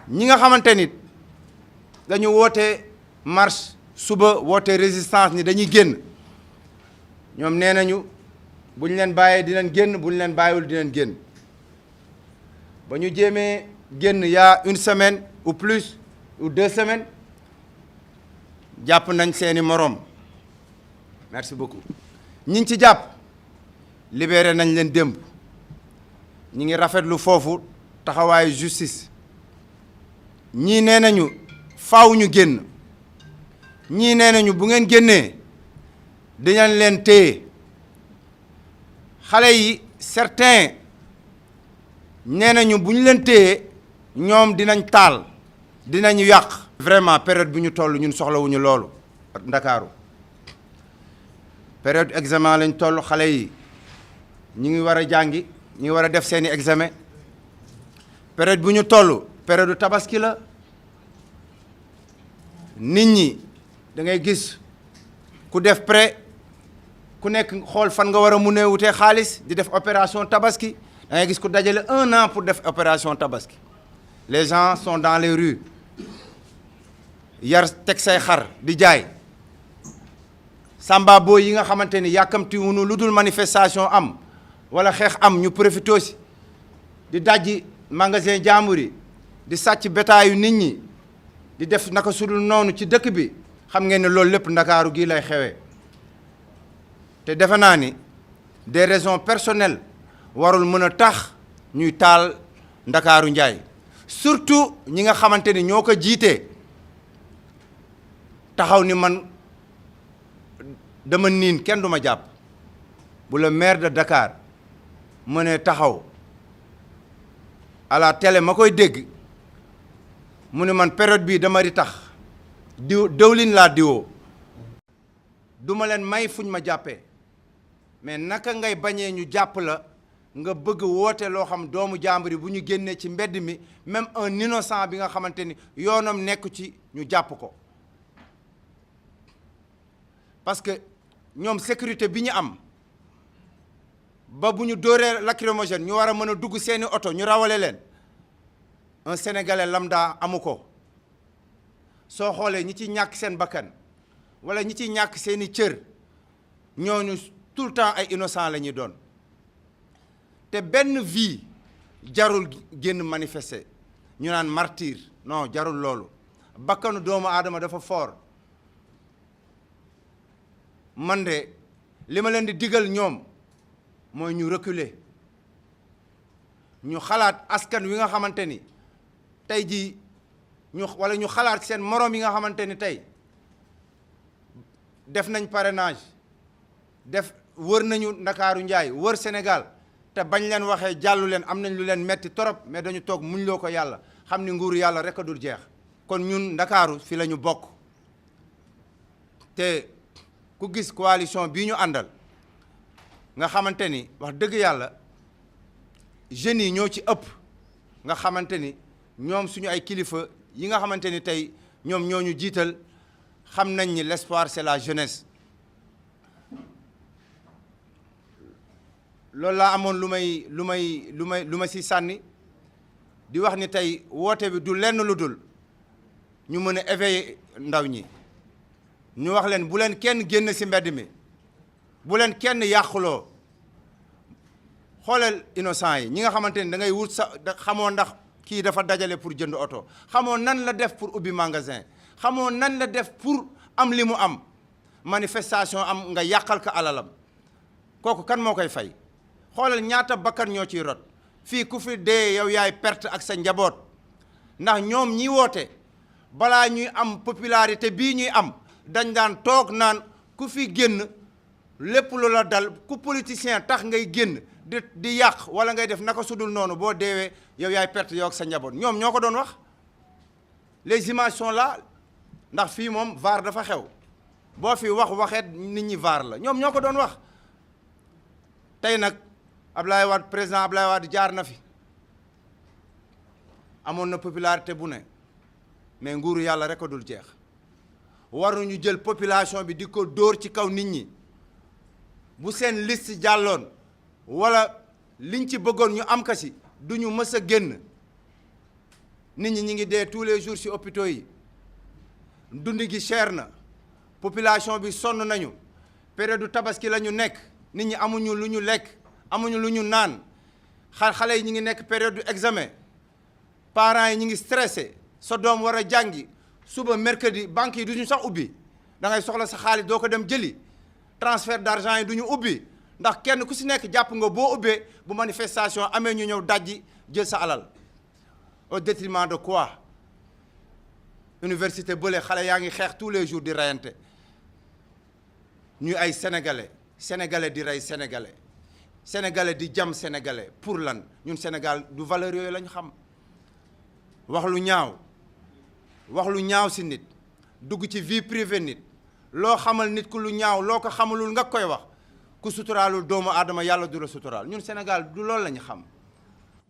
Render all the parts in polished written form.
ñi nga xamante ni dañu woote marche suba woote résistance ni dañuy génn ñoom nee nañu bu ñu leen bàyyee dinañ génn bu ñu leen bàyyiwul dinañ génn ba ñu jéemee génn y a une semaine ou plus ou 2 semaines jàpp nañ seeni moroom merci beaucoup ñi ci jàpp libéré nañ leen démb ñi ngi rafetlu foofu taxawaayu justice ñii nee nañu faaw ñu génn ñii nee nañu bu ngeen génnee dinañ leen téye xale yi certains nee nañu bu ñu leen téye ñoom dinañ taal dinañu yàq. vraiment période bi ñu toll ñun soxlawuñu loolu Ndakaaru période examen lañ toll xale yi ñu ngi war a jàngi ñu ngi war a def seeni examen période bu ñu toll période tabaski la nit ñi da ngay gis ku def prêt ku nekk xool fan nga war a mun a wutee xaalis di def opération tabaski da ngay gis ku dajale 1 an pour def opération tabaski les gens sont dans les rues yar teg say xar di jaay samba boo yi nga xamante ni yàkkamti wuñu lu dul manifestation am wala xeex am ñu profité aussi di dajji magasin jàmbur yi di sàcc bétaayu nit ñi di def naka sudul noonu ci dëkk bi xam ngeen ne loolu lépp Ndakaaru gii lay xewee te defe naa ni des raisons personnelles warul mën a tax ñuy taal Ndakaaru njaay surtout ñi nga xamante ni ñoo ko jiitee taxaw ni man dama niin kenn du ma jàpp bu le maire de Dakar mënee taxaw à la télé ma koy dégg mu ne man période bii dama di tax dëwlin laa diwoo du ma leen may fuñ ma jàppee mais naka ngay bañee ñu jàpp la nga bëgg woote loo xam doomu jàmbur yi bu ñu génnee ci mbedd mi même un innocent bi nga xamante ni yoonam nekku ci ñu jàpp ko parce que ñoom sécurité bi ñu am ba bu ñu dóoree lacrymogène ñu war a mën a dugg seeni oto ñu rawale leen un sénégalais lambda amu ko soo xoolee ñi ci ñàkk seen bakkan wala ñi ci ñàkk seeni cër ñooñu tout le temps ay innocent la ñuy doon te benn vie jarul génn manifester ñu naan martyr non jarul loolu bakkanu doomu aadama dafa fort man de li ma leen di digal ñoom mooy ñu reculer ñu xalaat askan wi nga xamante ni tey jii ñu xalaat seen moroom yi nga xamante ni tey def nañ parrainage def wër nañu Ndakaaru njaay wër Sénégal te bañ leen waxee jàllu leen am nañ lu leen metti torop mais dañu toog muñ loo ko yàlla xam ni nguuru yàlla rek a dul jeex kon ñun Ndakaaru fi la ñu bokk te ku gis coalition bii ñu àndal nga xamante ni wax dëgg yàlla jeunes yi ñoo ci ëpp nga xamante ni ñoom suñu ay kilifa yi nga xamante ni tey ñoom ñoo ñu jiital xam nañ ni l'espoir c'est la jeunesse loolu laa amoon lu ma si sànni di wax ni tey woote bi du lenn lu dul ñu mën a éveiller ndaw ñi ñu wax leen bu leen kenn génn ci mbedd mi bu leen kenn yàquloo xoolal innocent yi ñi nga xamante ni da ngay wut sa xamoo ndax kii dafa dajale pour jënd oto xamoo nan la def pour ubbi magasin xamoo nan la def pour am li mu am manifestation am nga yàqal ko alalam kooku kan moo koy fay xoolal ñaata bakkan ñoo ciy rot fii ku fi dee yow yaay perte ak sa njaboot ndax ñoom ñi woote balaa ñuy am popularité bii ñuy am dañ daan toog naan ku fi génn lépp lu la dal ku politicien tax ngay génn di yàq wala ngay def naka sudul noonu boo deewee yow yaay perte yow ak sa njaboot ñoom ñoo ko doon wax les images sont là ndax fii moom VAR dafa xew boo fi waxeet nit ñi VAR la ñoom ñoo ko doon wax tey nag Ablaye Wade président Ablaye Wade jaar na fi amoon na popularité bu ne mais nguuru yàlla rek a dul jeex waruñu jël population bi di ko dóor ci kaw nit ñi bu seen liste jàlloon wala liñ ci bëggoon ñu am ka si du ñu mës a génn nit ñi ngi dee tous les jours ci hôpitaux yi dund gi cher na population bi sonn nañu période du tabaski la ñu nekk nit ñi amuñu lu ñu lekk amuñu lu ñu naan xale yi ñu ngi nekk période du examen parents yi ñu ngi stressé sa doom war a jàngi suba mercredi banque yi du ñu sax ubbi da ngay soxla sa xaalis doo ko dem jëli transfert d'argent yi du ñu ubbi ndax kenn ku ci nekk jàpp nga boo ubbee bu manifestation amee ñu ñëw dajji jël sa alal au détriment de quoi université bële xale yaa ngi xeex tous les jours di reyante ñu ay sénégalais di rey sénégalais di jam sénégalais pour lan ñun Sénégal du valeur yooyu la ñu xam wax lu ñaaw ci nit dugg ci vie privée nit loo xamal nit ku lu ñaaw loo ko xamalul nga koy wax ku suturaalul doomu aadama yàlla du la suturaal ñun Sénégal du loolu la ñu xam.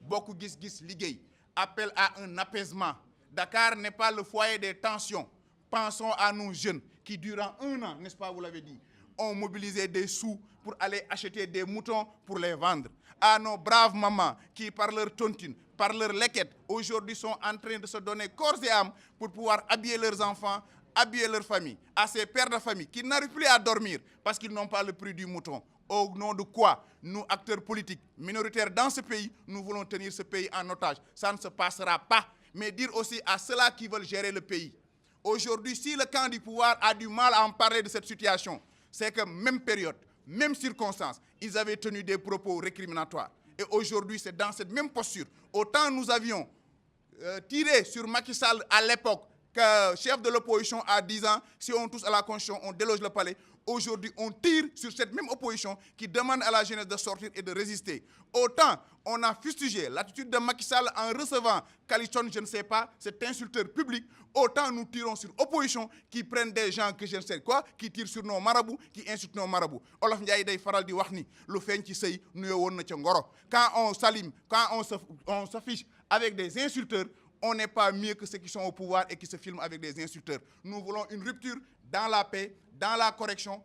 bokk gis-gis liggéey appel à un apaisement. Dakar n'est pas le foyer des tensions. Pensons à nos jeunes qui, durant 1 an, n'est-ce pas, vous l'avez dit, ont mobilisé des sous pour aller acheter des moutons pour les vendre. À nos braves mamans qui, par leur tontine, par leur leket, aujourd'hui sont en train de se donner corps et âme pour pouvoir habiller leurs enfants, habiller leur famille. À ces pères de famille qui n'arrivent plus à dormir parce qu'ils n'ont pas le prix du mouton. Au nom de quoi, nous, acteurs politiques minoritaires dans ce pays, nous voulons tenir ce pays en otage. Ça ne se passera pas. Mais dire aussi à ceux-là qui veulent gérer le pays. Aujourd'hui, si le camp du pouvoir a du mal à en parler de cette situation, c'est que même période, même circonstance, ils avaient tenu des propos récriminatoires. Et aujourd'hui, c'est dans cette même posture. Autant nous avions tiré sur Macky Sall à l'époque, que chef de l'opposition à 10 ans, si on touche à la Constitution, on déloge le palais. Aujourd'hui, on tire sur cette même opposition qui demande à la jeunesse de sortir et de résister. Autant on a fustigé l'attitude de Macky Sall en recevant Kalichon, je ne sais pas, cet insulteur public, autant nous tirons sur l'opposition qui prennent des gens que je ne sais quoi, qui tirent sur nos marabouts, qui insultent nos marabouts. Olof Ndiaye day faral di wax ni lu feeñ ci sëy nuyoo woon na ca ngoro. Quand on s'alime, quand on s'affiche avec des insulteurs, on n'est pas mieux que ceux qui sont au pouvoir et qui se filment avec des insulteurs. Nous voulons une rupture dans la paix, dans la correction,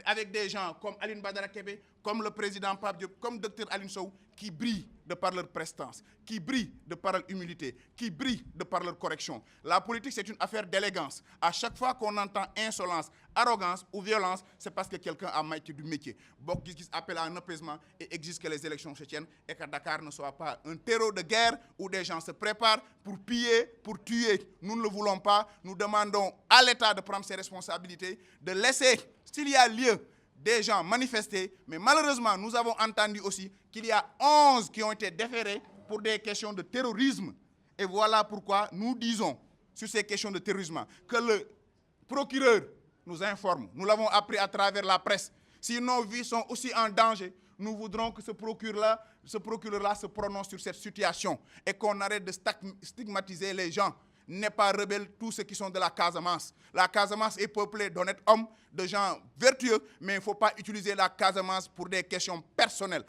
avec des gens comme Aline Badara Kebe, comme le président Pape Diop, comme Dr Aline Sow, qui brillent de par leur prestance, qui brillent de par leur humilité, qui brillent de par leur correction. La politique, c'est une affaire d'élégance. À chaque fois qu'on entend insolence, arrogance ou violence, c'est parce que quelqu'un a maîtrisé du métier. Bok Gis appelle à un apaisement et exige que les élections se tiennent et que Dakar ne soit pas un terreau de guerre où des gens se préparent pour piller, pour tuer. Nous ne le voulons pas. Nous demandons à l'État de prendre ses responsabilités, de laisser, s'il y a lieu, des gens manifester, mais malheureusement, nous avons entendu aussi qu'il y a 11 qui ont été déférés pour des questions de terrorisme. Et voilà pourquoi nous disons, sur ces questions de terrorisme, que le procureur nous informe. Nous l'avons appris à travers la presse. Si nos vies sont aussi en danger, nous voudrons que ce procureur-là se prononce sur cette situation et qu'on arrête de stigmatiser les gens. N'est pas rebelle tous ceux qui sont de la Casamance. La Casamance est peuplée d'honnêtes hommes, de gens vertueux, mais il ne faut pas utiliser la Casamance pour des questions personnelles.